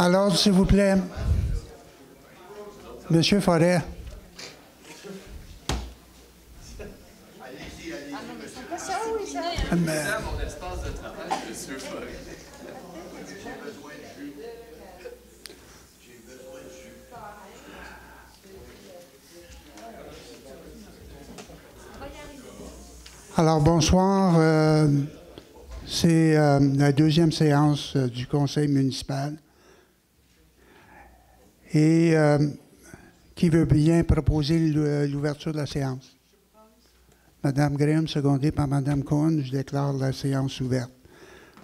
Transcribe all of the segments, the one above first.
Alors, s'il vous plaît, Monsieur Forêt. Mais... mon espace de travail, Monsieur Forêt. Alors, bonsoir. C'est la deuxième séance du conseil municipal. Et qui veut bien proposer l'ouverture de la séance? Madame Graham, secondée par Madame Cohen, je déclare la séance ouverte.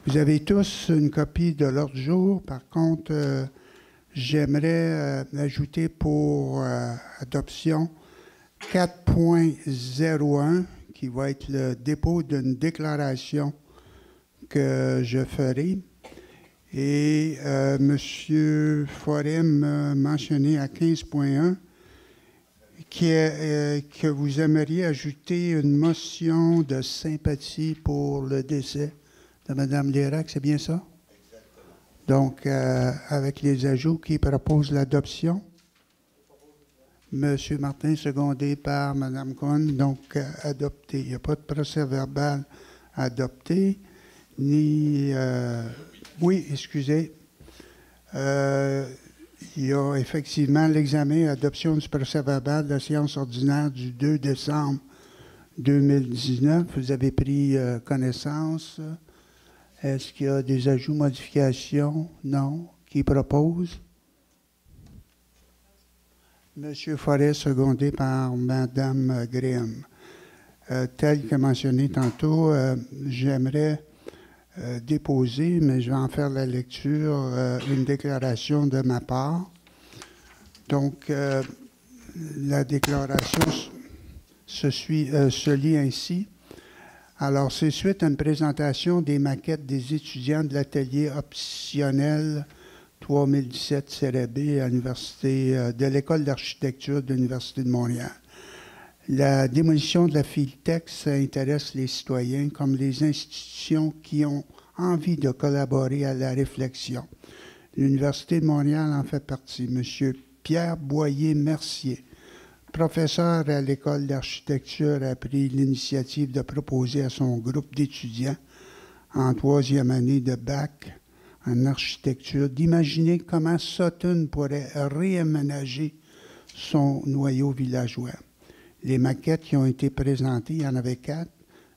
Vous avez tous une copie de l'ordre du jour. Par contre, j'aimerais ajouter pour adoption 4.01, qui va être le dépôt d'une déclaration que je ferai. Et M. Forêt m'a mentionné à 15.1 que vous aimeriez ajouter une motion de sympathie pour le décès de Mme Lérac, c'est bien ça? Exactement. Donc, avec les ajouts, qui propose l'adoption? M. Martin, secondé par Mme Cohen, donc adopté. Il n'y a pas de procès-verbal adopté, ni... oui, excusez. Il y a effectivement l'examen et adoption du procès-verbal de la séance ordinaire du 2 décembre 2019. Vous avez pris connaissance. Est-ce qu'il y a des ajouts, modifications? Non. Qui propose? Monsieur Forêt, secondé par Mme Graham. Tel que mentionné tantôt, j'aimerais déposer, mais je vais en faire la lecture, une déclaration de ma part. Donc, la déclaration se lit ainsi. Alors, c'est suite à une présentation des maquettes des étudiants de l'atelier optionnel 3017-B à l'université de l'École d'architecture de l'Université de Montréal. La démolition de la Filtex intéresse les citoyens comme les institutions qui ont envie de collaborer à la réflexion. L'Université de Montréal en fait partie. M. Pierre Boyer-Mercier, professeur à l'École d'architecture, a pris l'initiative de proposer à son groupe d'étudiants en troisième année de bac en architecture d'imaginer comment Sutton pourrait réaménager son noyau villageois. Les maquettes qui ont été présentées, il y en avait 4,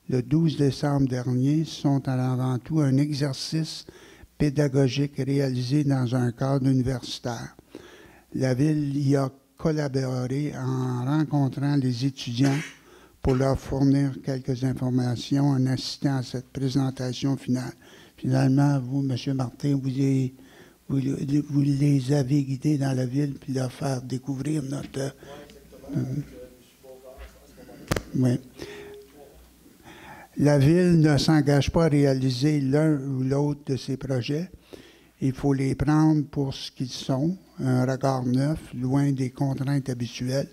le 12 décembre dernier, sont avant tout un exercice pédagogique réalisé dans un cadre universitaire. La Ville y a collaboré en rencontrant les étudiants pour leur fournir quelques informations en assistant à cette présentation finale. Finalement, vous, M. Martin, vous les avez guidés dans la Ville puis leur faire découvrir notre... Oui. La Ville ne s'engage pas à réaliser l'un ou l'autre de ces projets. Il faut les prendre pour ce qu'ils sont, un regard neuf, loin des contraintes habituelles,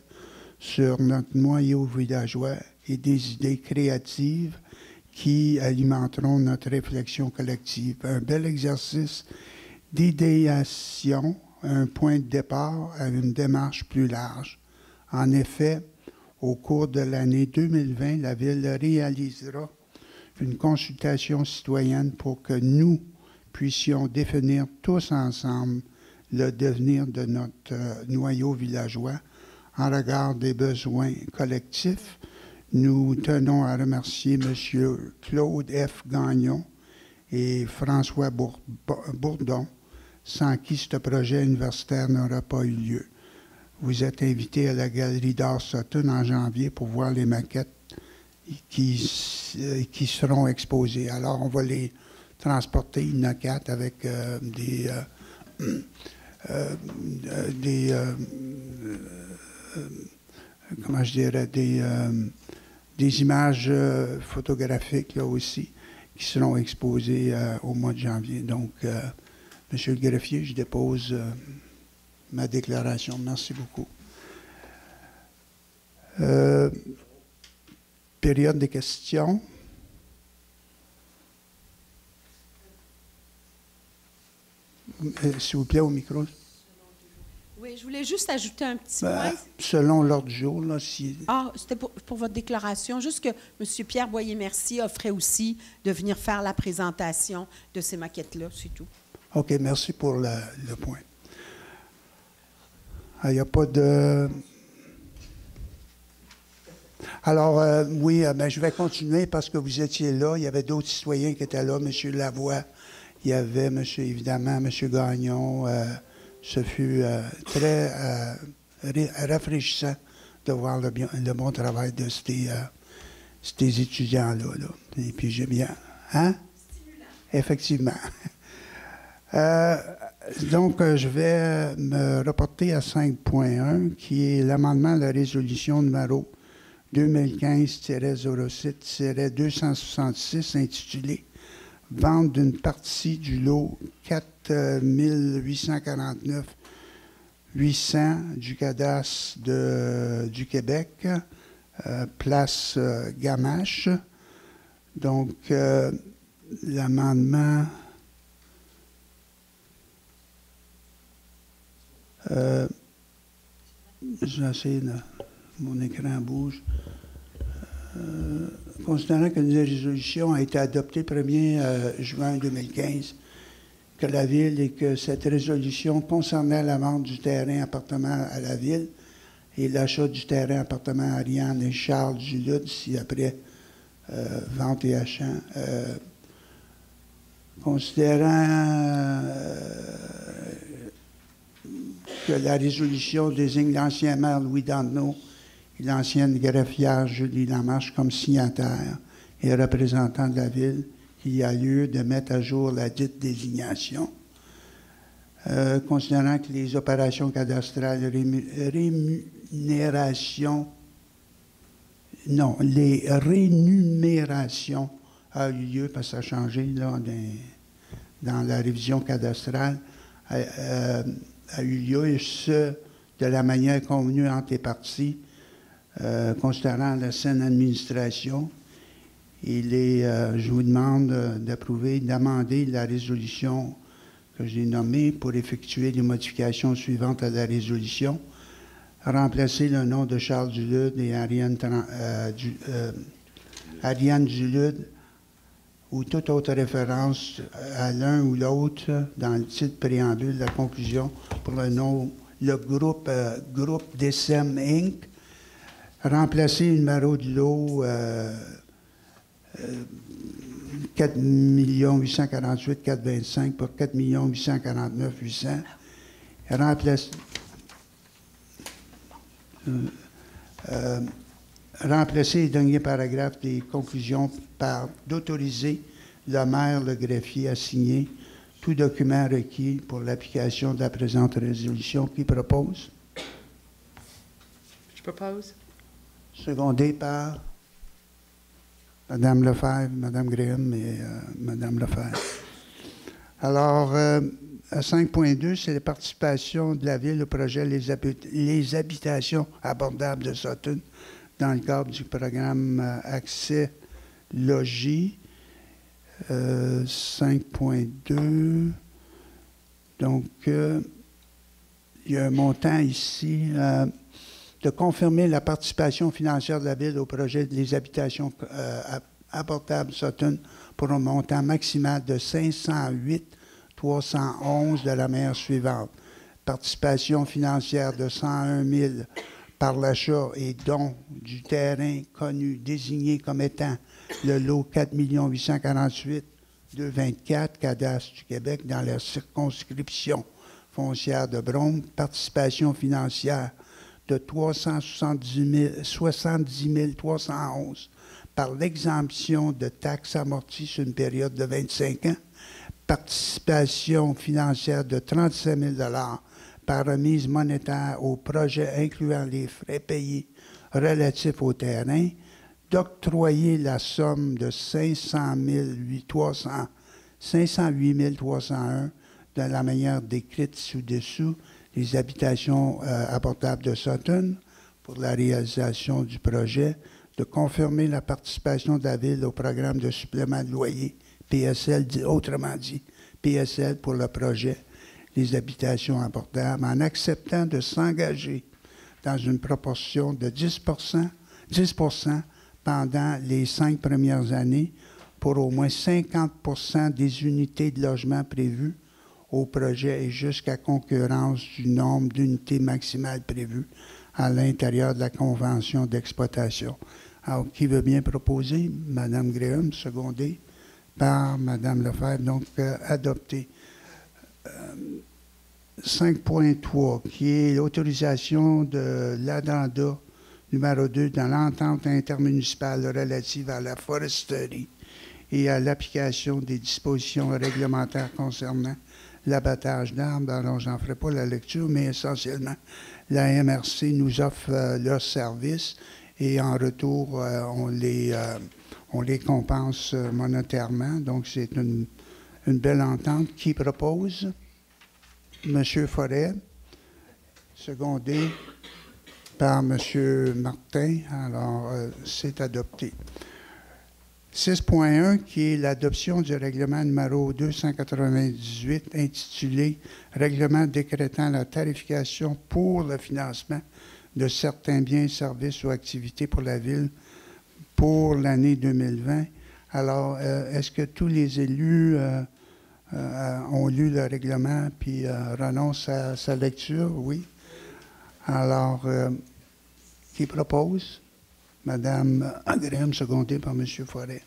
sur notre noyau villageois et des idées créatives qui alimenteront notre réflexion collective. Un bel exercice d'idéation, un point de départ à une démarche plus large. En effet, au cours de l'année 2020, la Ville réalisera une consultation citoyenne pour que nous puissions définir tous ensemble le devenir de notre noyau villageois en regard des besoins collectifs. Nous tenons à remercier M. Claude F. Gagnon et François Bourdon, sans qui ce projet universitaire n'aurait pas eu lieu. Vous êtes invités à la Galerie d'art Sutton en janvier pour voir les maquettes qui seront exposées. Alors, on va les transporter, il y en a 4 avec comment je dirais, des images photographiques là aussi qui seront exposées au mois de janvier. Donc, Monsieur le greffier, je dépose ma déclaration. Merci beaucoup. Période de questions. S'il vous plaît, au micro. Oui, je voulais juste ajouter un petit point. Selon l'ordre du jour, là, si... Ah, c'était pour votre déclaration. Juste que M. Pierre Boyer-Mercier offrait aussi de venir faire la présentation de ces maquettes-là, c'est tout. OK, merci pour le point. Il n'y a pas de... Alors, oui, ben, je vais continuer parce que vous étiez là. Il y avait d'autres citoyens qui étaient là. M. Lavoie, il y avait, évidemment, M. Gagnon. Ce fut très rafraîchissant de voir le bon travail de ces étudiants-là. Là. Et puis, j'ai bien... Hein? Stimulant. Effectivement. Donc, je vais me reporter à 5.1, qui est l'amendement de la résolution numéro 2015-07-266 intitulé « Vente d'une partie du lot 4849-800 du cadastre du Québec, place Gamache ». Donc, l'amendement... j'essaie de... Mon écran bouge. Considérant que la résolution a été adoptée le 1er juin 2015, que la Ville et que cette résolution concernait la vente du terrain appartement à la Ville et l'achat du terrain appartement à Ariane et Charles Duluth, si après vente et achat. Considérant que la résolution désigne l'ancien maire Louis Dandenault et l'ancienne greffière Julie Lamarche comme signataires et représentants de la Ville, qu'il y a lieu de mettre à jour la dite désignation. Considérant que les opérations cadastrales les rémunérations a eu lieu, parce que ça a changé là, dans la révision cadastrale, a eu lieu, et ce, de la manière convenue entre les parties, considérant la saine administration. Je vous demande d'approver, d'amender la résolution que j'ai nommée pour effectuer les modifications suivantes à la résolution. Remplacer le nom de Charles Duluth et Ariane Duluth ou toute autre référence à l'un ou l'autre dans le titre préambule de la conclusion pour le groupe DSM Inc. Remplacer le numéro de lot 4 848 425 pour 4 849 800. Remplacer les derniers paragraphes des conclusions par d'autoriser le maire, le greffier à signer tout document requis pour l'application de la présente résolution. Qui propose? Je propose. Secondé par Mme Lefebvre, Mme Graham et Mme Lefebvre. Alors, à 5.2, c'est la participation de la Ville au projet Les habitations abordables de Sutton dans le cadre du programme Accès Logis. 5.2. Donc, il y a un montant ici de confirmer la participation financière de la Ville au projet Les habitations abordables Sutton pour un montant maximal de 508 311 de la manière suivante. Participation financière de 101 000 par l'achat et don du terrain connu, désigné comme étant le lot 4 848 224 cadastre du Québec dans la circonscription foncière de Brome. Participation financière de 70 311 par l'exemption de taxes amorties sur une période de 25 ans. Participation financière de 37 000 par remise monétaire au projet incluant les frais payés relatifs au terrain, d'octroyer la somme de 508 301 de la manière décrite ci-dessous, les habitations abordables de Sutton pour la réalisation du projet, de confirmer la participation de la Ville au programme de supplément de loyer, PSL, autrement dit, PSL pour le projet, les habitations abordables en acceptant de s'engager dans une proportion de 10 pendant les 5 premières années pour au moins 50 des unités de logement prévues au projet et jusqu'à concurrence du nombre d'unités maximales prévues à l'intérieur de la convention d'exploitation. Alors, qui veut bien proposer? Mme Graham, secondée par Mme Lefebvre, donc adopté. 5.3, qui est l'autorisation de l'addenda numéro 2 dans l'entente intermunicipale relative à la foresterie et à l'application des dispositions réglementaires concernant l'abattage d'arbres. Alors, je n'en ferai pas la lecture, mais essentiellement, la MRC nous offre leur service et en retour, on les compense monétairement. Donc, c'est une belle entente. Qui propose? M. Forêt, secondé par M. Martin. Alors, c'est adopté. 6.1, qui est l'adoption du règlement numéro 298 intitulé « Règlement décrétant la tarification pour le financement de certains biens, services ou activités pour la Ville pour l'année 2020 ». Alors, est-ce que tous les élus ont lu le règlement puis renoncent à sa lecture? Oui. Alors, qui propose? Mme Graham, secondée par M. Forêt.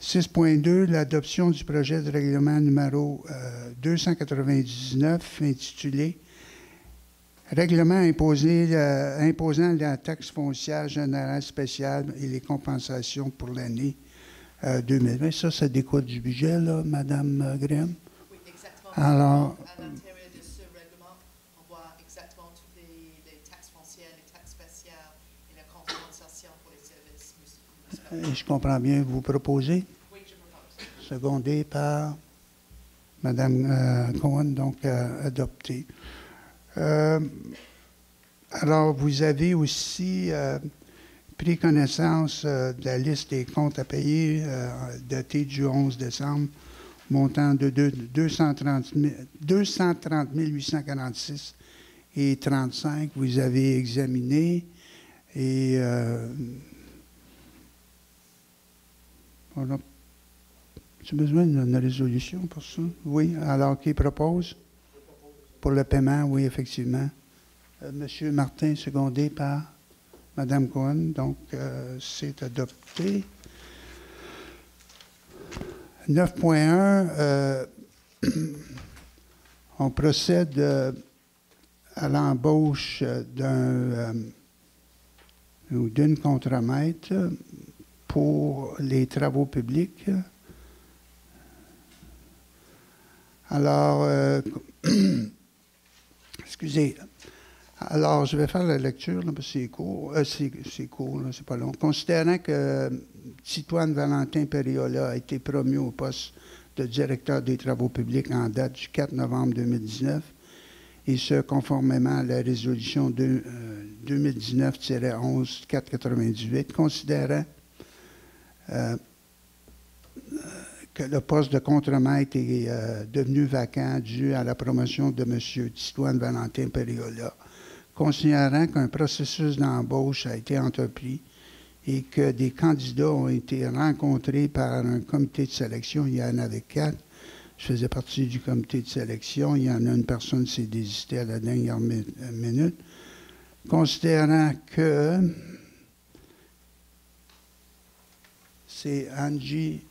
6.2, l'adoption du projet de règlement numéro 299 intitulé « Règlement imposant la taxe foncière générale spéciale et les compensations pour l'année 2020. » Ça découle du budget, là, Mme Graham? Oui, exactement. Alors, à l'intérieur de ce règlement, on voit exactement toutes les taxes foncières, les taxes spéciales et la compensation pour les services municipaux. je comprends bien, vous proposez? Oui, je propose. Secondé par Mme Cohen, donc adopté. Alors, vous avez aussi pris connaissance de la liste des comptes à payer datée du 11 décembre, montant de 230 846 et 35. Vous avez examiné et on a besoin d'une résolution pour ça? Oui. Alors, qui propose? Pour le paiement, oui, effectivement. Monsieur Martin, secondé par Mme Cohen. Donc, c'est adopté. 9.1, on procède à l'embauche d'un ou d'une contremaître pour les travaux publics. Alors, excusez. Alors, je vais faire la lecture, là, parce que c'est court. C'est court, là, c'est pas long. Considérant que Titoine Valentin Periola a été promu au poste de directeur des travaux publics en date du 4 novembre 2019, et ce, conformément à la résolution 2019-11-498, considérant que le poste de contremaître est devenu vacant dû à la promotion de M. Titoine Valentin Periola, considérant qu'un processus d'embauche a été entrepris et que des candidats ont été rencontrés par un comité de sélection. Il y en avait 4. Je faisais partie du comité de sélection. Il y en a une personne qui s'est désistée à la dernière minute. Considérant que c'est Angie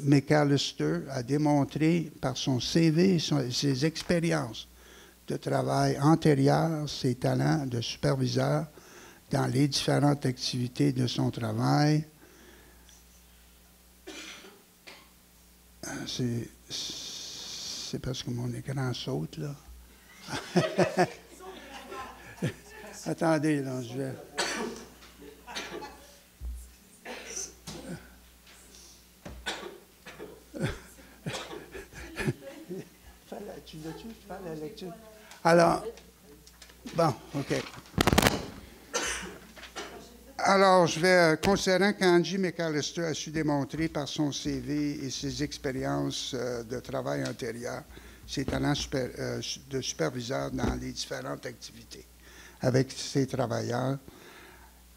McAllister a démontré par son CV et ses expériences de travail antérieures, ses talents de superviseur dans les différentes activités de son travail. C'est parce que mon écran saute, là. Attendez, là, je vais... Tu l'as-tu? Tu fais la lecture? Alors, bon, OK. Alors, je vais, considérant qu'Angie McAllister a su démontrer par son CV et ses expériences de travail antérieur ses talents de superviseur dans les différentes activités avec ses travailleurs.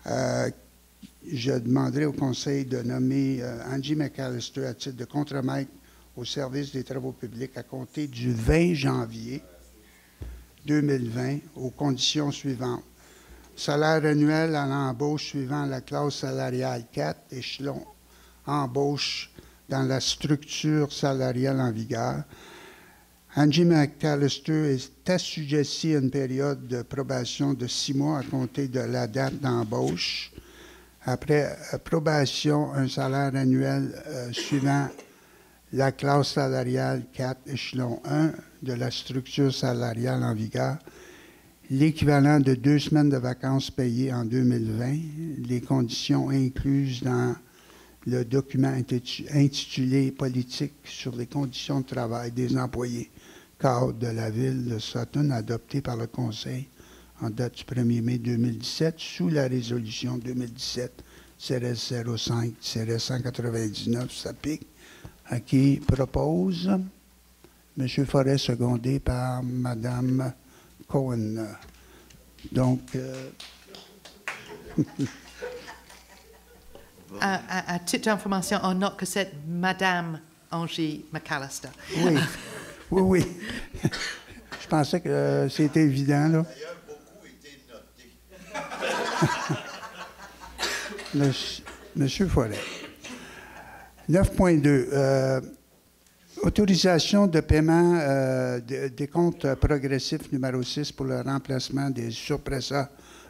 Je demanderai au Conseil de nommer Angie McAllister à titre de contremaître au service des travaux publics à compter du 20 janvier 2020 aux conditions suivantes. Salaire annuel à l'embauche suivant la classe salariale 4, échelon embauche dans la structure salariale en vigueur. Angie McAllister est assujettie à une période de probation de 6 mois à compter de la date d'embauche. Après probation, un salaire annuel suivant la classe salariale 4, échelon 1 de la structure salariale en vigueur, l'équivalent de 2 semaines de vacances payées en 2020, les conditions incluses dans le document intitulé « Politique sur les conditions de travail des employés cadres de la ville de Sutton » adopté par le Conseil en date du 1er mai 2017 sous la résolution 2017-05-199 SAPIC, à qui propose M. Forêt, secondé par Mme Cohen. Donc, à titre d'information, on note que c'est Mme Angie McAllister. Oui, oui. Je pensais que c'était évident, là. D'ailleurs, beaucoup étaient notés. Monsieur Forêt. 9.2. Autorisation de paiement des comptes progressifs numéro 6 pour le remplacement des surpresseurs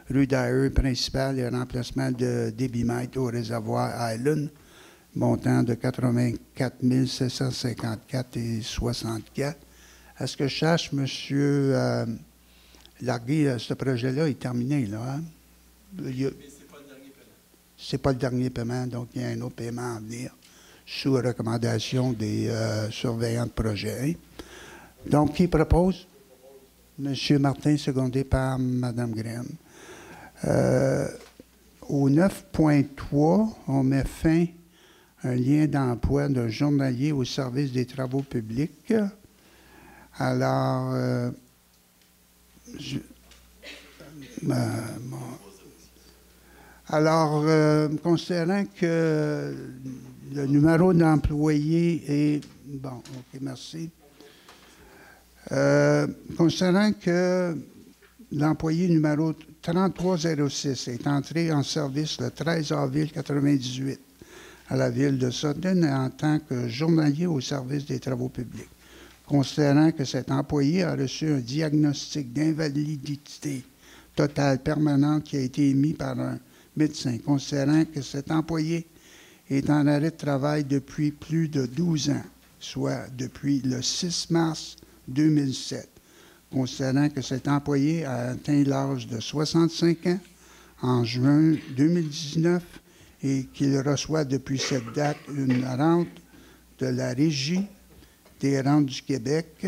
rue d'Ailleux principal et le remplacement de débitmètre au réservoir Island, montant de 84 754 et 64. À ce que je sache, M. Largué, ce projet-là est terminé, là. Hein? Mais ce n'est pas le dernier paiement. Ce n'est pas le dernier paiement, donc il y a un autre paiement à venir sous recommandation des surveillants de projet. Hein? Donc, qui propose? M. Martin, secondé par Mme Graham. Au 9.3, on met fin à un lien d'emploi d'un journalier au service des travaux publics. Alors, considérant que le numéro d'employé est... Bon, OK, merci. Considérant que l'employé numéro 3306 est entré en service le 13 avril 1998 à la ville de Sutton en tant que journalier au service des travaux publics. Considérant que cet employé a reçu un diagnostic d'invalidité totale permanente qui a été émis par un médecin, considérant que cet employé est en arrêt de travail depuis plus de 12 ans, soit depuis le 6 mars 2007, considérant que cet employé a atteint l'âge de 65 ans en juin 2019 et qu'il reçoit depuis cette date une rente de la Régie des rentes du Québec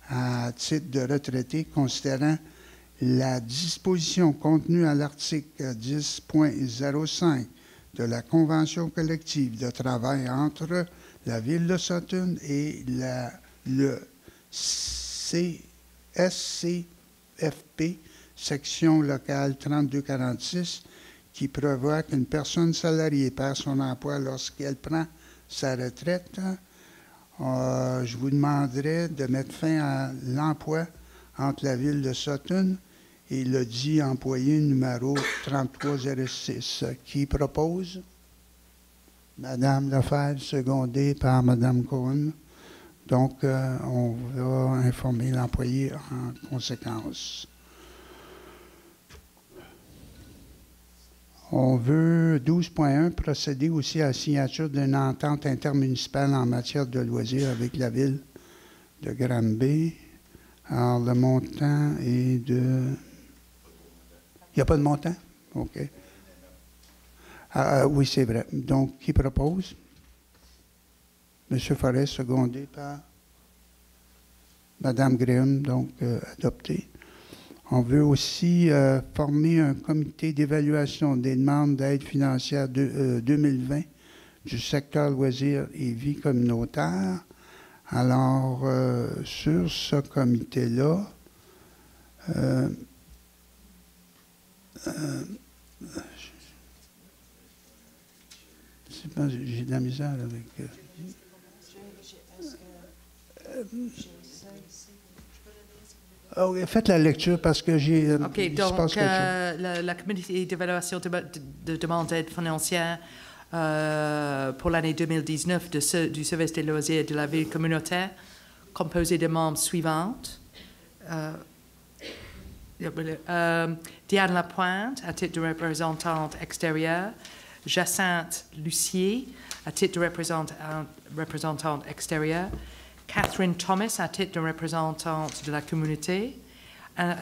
à titre de retraité, considérant la disposition contenue à l'article 10.05 de la Convention collective de travail entre la Ville de Sutton et le SCFP, section locale 3246, qui prévoit qu'une personne salariée perd son emploi lorsqu'elle prend sa retraite. Je vous demanderai de mettre fin à l'emploi entre la Ville de Sutton et le dit employé numéro 3306. Qui propose? Madame Lefebvre, secondée par Madame Cohen. Donc, on va informer l'employé en conséquence. On veut, 12.1, procéder aussi à la signature d'une entente intermunicipale en matière de loisirs avec la Ville de Granby. Alors, le montant est de... Il n'y a pas de montant? OK. Oui, c'est vrai. Donc, qui propose? M. Forest, secondé par Mme Graham, donc adopté. On veut aussi former un comité d'évaluation des demandes d'aide financière 2020 du secteur loisirs et vie communautaire. Alors, sur ce comité-là, j'ai de la misère avec... faites la lecture parce que j'ai... OK, il se donc passe quelque chose. la comité d'évaluation de demande d'aide financière pour l'année 2019 du service des loisirs de la ville communautaire, composé des membres suivants. Diane Lapointe, à titre de représentante extérieure. Jacinthe Lucier, à titre de représentante extérieure. Catherine Thomas, à titre de représentante de la communauté.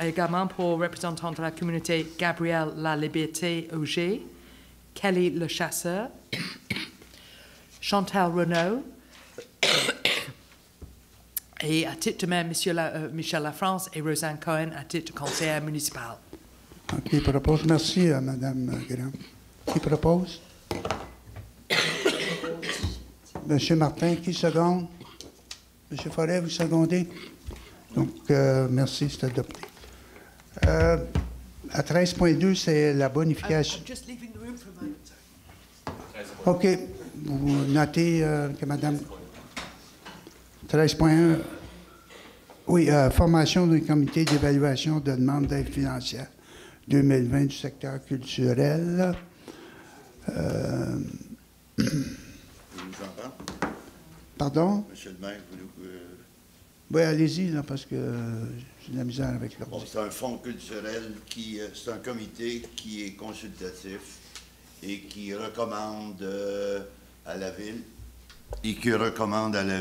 Également pour représentante de la communauté, Gabrielle La Liberté Auger. Kelly Le Chasseur. Chantal Renaud. Et à titre de même, Michel Lafrance et Rosanne Cohen, à titre de conseillère municipale. Qui propose? Merci, Mme Graham. Qui propose? Monsieur Martin, qui seconde? Monsieur Forêt, vous secondez? Donc, merci, c'est adopté. À 13.2, c'est la bonification. OK. Vous notez que Mme... 13.1. Oui, formation d'un comité d'évaluation de demande d'aide financière 2020 du secteur culturel. Vous nous entendez? Pardon? Monsieur le maire, vous nous... Oui, allez-y, là, parce que j'ai de la misère avec l'ordre. Bon, c'est un fonds culturel qui... c'est un comité qui est consultatif et qui recommande à la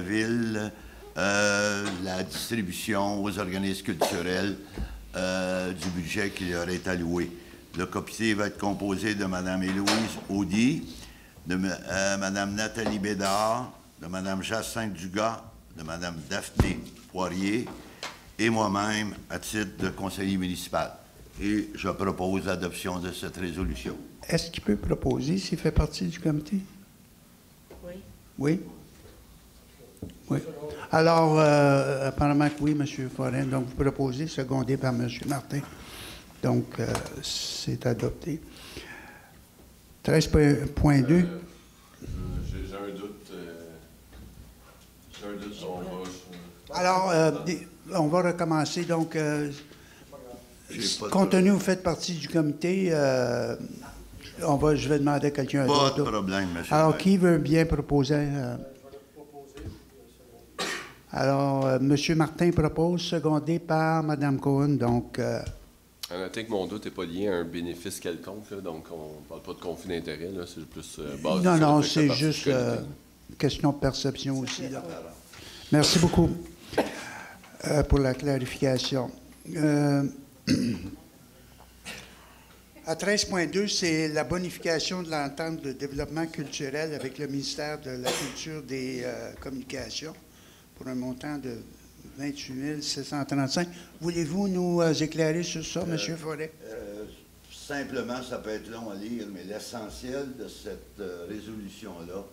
ville la distribution aux organismes culturels du budget qui leur est alloué. Le comité va être composé de Mme Héloïse Audy, de Mme Nathalie Bédard, de Mme Jacinthe Dugas, de Mme Daphné Poirier et moi-même à titre de conseiller municipal. Et je propose l'adoption de cette résolution. Est-ce qu'il peut proposer s'il fait partie du comité? Oui. Oui? Oui. Alors, apparemment que oui, M. Forêt. Donc, vous proposez, secondé par M. Martin. Donc, c'est adopté. 13.2. J'ai un doute. Alors, on va recommencer. Donc, compte tenu que vous faites partie du comité, je vais demander à quelqu'un d'autre. Pas de problème, M. Alors, qui veut bien proposer? Alors, M. Martin propose, secondé par Mme Cohen. Donc, À noter que mon doute n'est pas lié à un bénéfice quelconque, là, donc on ne parle pas de conflit d'intérêt, c'est plus basé non, sur non, le fait que c'est la partie juste du comité. question de perception aussi. Là. Merci beaucoup pour la clarification. À 13.2, c'est la bonification de l'entente de développement culturel avec le ministère de la Culture des Communications pour un montant de 28 735. Voulez-vous nous éclairer sur ça, M. Forêt? Simplement, ça peut être long à lire, mais l'essentiel de cette résolution-là,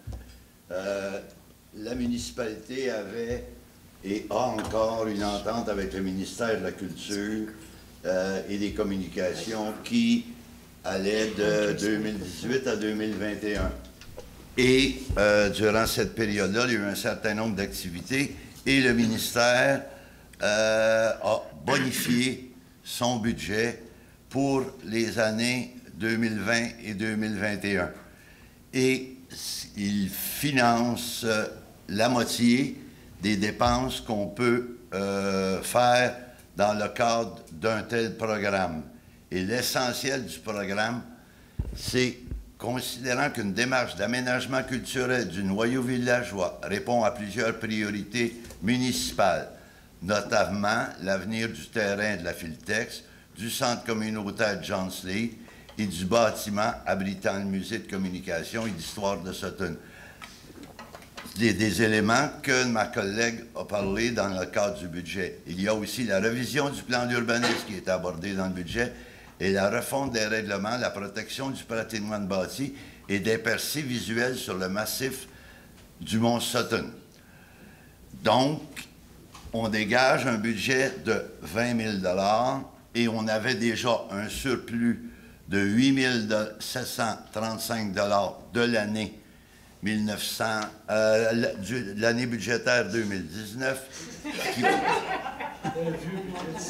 la municipalité avait et a encore une entente avec le ministère de la Culture et des Communications qui allait de 2018 à 2021. Et durant cette période-là, il y a eu un certain nombre d'activités et le ministère a bonifié son budget pour les années 2020 et 2021. Et il finance la moitié des dépenses qu'on peut faire dans le cadre d'un tel programme. Et l'essentiel du programme, c'est, considérant qu'une démarche d'aménagement culturel du noyau villageois répond à plusieurs priorités municipales, notamment l'avenir du terrain de la Filtex, du centre communautaire John Slade et du bâtiment abritant le musée de communication et d'histoire de Sutton. Des éléments que ma collègue a parlé dans le cadre du budget. Il y a aussi la révision du plan d'urbanisme qui est abordée dans le budget et la refonte des règlements, la protection du patrimoine bâti et des percées visuelles sur le massif du mont Sutton. Donc, on dégage un budget de 20 000 et on avait déjà un surplus de 8 735 de l'année l'année budgétaire 2019.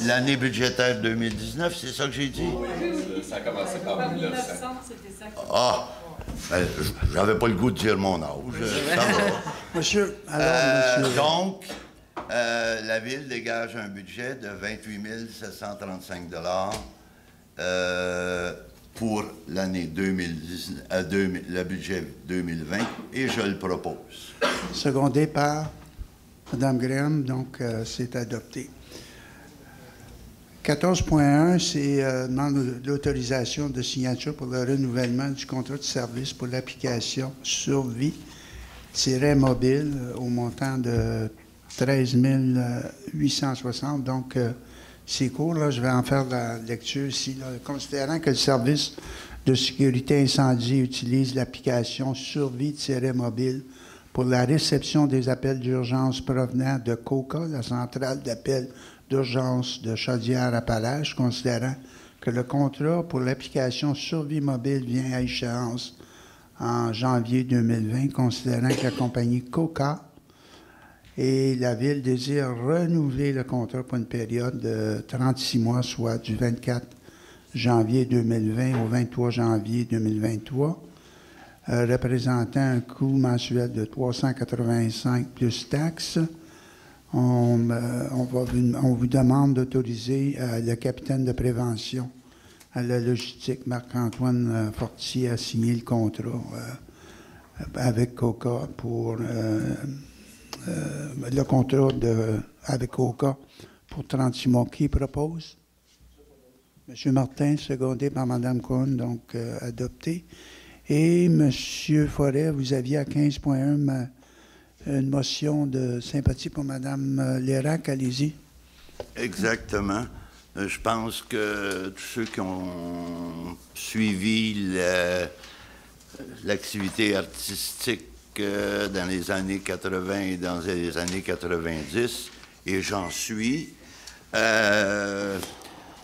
L'année budgétaire 2019, c'est ça que j'ai dit? Oui, ça a commencé par 1900. Ah! Ben, j'avais pas le goût de dire mon âge. Ça va. Monsieur, alors, monsieur. Donc, la Ville dégage un budget de 28 735 pour l'année 2010, le budget 2020, et je le propose. Secondé par Mme Graham, donc c'est adopté. 14.1, c'est demande l'autorisation de signature pour le renouvellement du contrat de service pour l'application Survie-mobile au montant de 13 860. Donc, c'est court, là, je vais en faire la lecture ici. Là. Considérant que le service de sécurité incendie utilise l'application Survie-mobile pour la réception des appels d'urgence provenant de COCA, la centrale d'appel d'urgence de Chaudière-Appalaches, considérant que le contrat pour l'application Survie mobile vient à échéance en janvier 2020, considérant que la compagnie COCA et la Ville désirent renouveler le contrat pour une période de 36 mois, soit du 24 janvier 2020 au 23 janvier 2023, représentant un coût mensuel de 385 plus taxes. On vous demande d'autoriser le capitaine de prévention à la logistique, Marc-Antoine Fortier, à signer le contrat avec COCA pour le contrat avec COCA pour 36 mois. Qui propose? M. Martin, secondé par Mme Cohn, donc adopté. Et M. Forêt, vous aviez à 15.1 une motion de sympathie pour Mme Lérac. Allez-y. Exactement. Je pense que tous ceux qui ont suivi l'activité artistique dans les années 80 et dans les années 90, et j'en suis,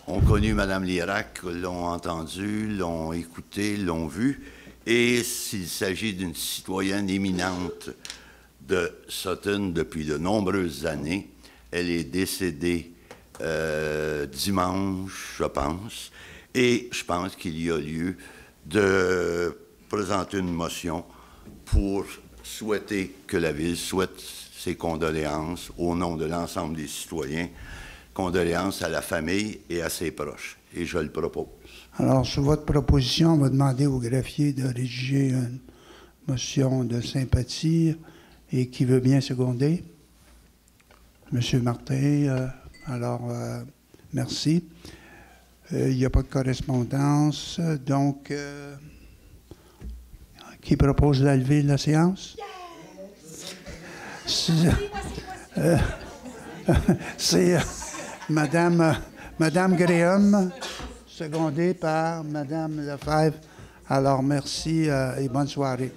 ont connu Mme Lérac, l'ont entendu, l'ont écouté, l'ont vu, et s'il s'agit d'une citoyenne éminente de Sutton depuis de nombreuses années. Elle est décédée dimanche, je pense, et je pense qu'il y a lieu de présenter une motion pour souhaiter que la Ville souhaite ses condoléances au nom de l'ensemble des citoyens, condoléances à la famille et à ses proches. Et je le propose. Alors, sur votre proposition, on va demander au greffier de rédiger une motion de sympathie. Et qui veut bien seconder? Monsieur Martin, merci. Il n'y a pas de correspondance. Donc, qui propose de lever la séance? C'est Madame Graham, secondée par Madame Lefebvre. Alors, merci et bonne soirée.